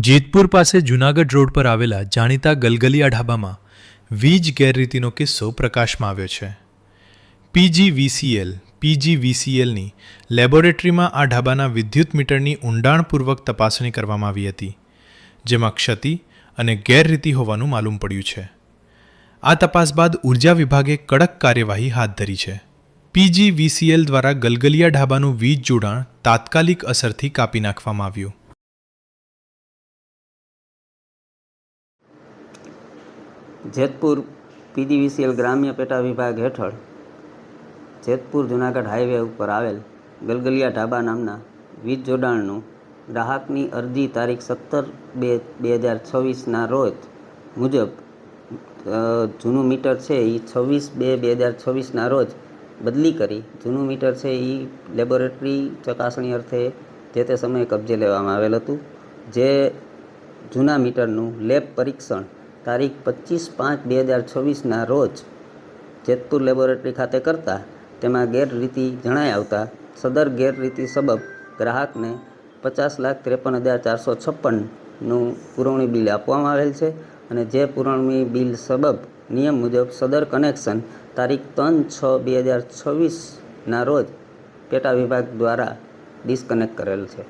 જેતપુર પાસે જૂનાગઢ રોડ પર આવેલા જાણીતા ગલગલિયા ઢાબામાં વીજ ગેરરીતિનો કિસ્સો પ્રકાશમાં આવ્યો છે. પીજીવીસીએલની લેબોરેટરીમાં આ ઢાબાના વિદ્યુત મીટરની ઊંડાણપૂર્વક તપાસણી કરવામાં આવી હતી, જેમાં ક્ષતિ અને ગેરરીતિ હોવાનું માલુમ પડ્યું છે. આ તપાસ બાદ ઉર્જા વિભાગે કડક કાર્યવાહી હાથ ધરી છે. પીજીવીસીએલ દ્વારા ગલગલિયા ઢાબાનું વીજ જોડાણ તાત્કાલિક અસરથી કાપી નાખવામાં આવ્યું. જેતપુર પીજીવીસીએલ ગ્રામ્ય પેટા વિભાગ હેઠળ જેતપુર જૂનાગઢ હાઈવે ઉપર આવેલ ગલગલિયા ઢાબા નામના વીજ જોડાણનું ગ્રાહકની અરજી તારીખ 17/2/2026ના રોજ મુજબ જૂનું મીટર છે એ 26/2/2026ના રોજ બદલી કરી જૂનું મીટર છે એ લેબોરેટરી ચકાસણી અર્થે જે તે સમયે કબજે લેવામાં આવેલ હતું. જે જૂના મીટરનું લેબ પરીક્ષણ તારીખ 25/5/2026ના રોજ જેતપુર લેબોરેટરી ખાતે કરતા તેમાં ગેરરીતિ જણાઈ આવતા સદર ગેરરીતિ સબબ ગ્રાહકને 50,53,456નું પુરવણી બિલ આપવામાં આવેલ છે અને જે પુરવણી બિલ સબબ નિયમ મુજબ સદર કનેક્શન તારીખ 3/6/2026ના રોજ પેટા વિભાગ દ્વારા ડિસ્કનેક્ટ કરેલ છે.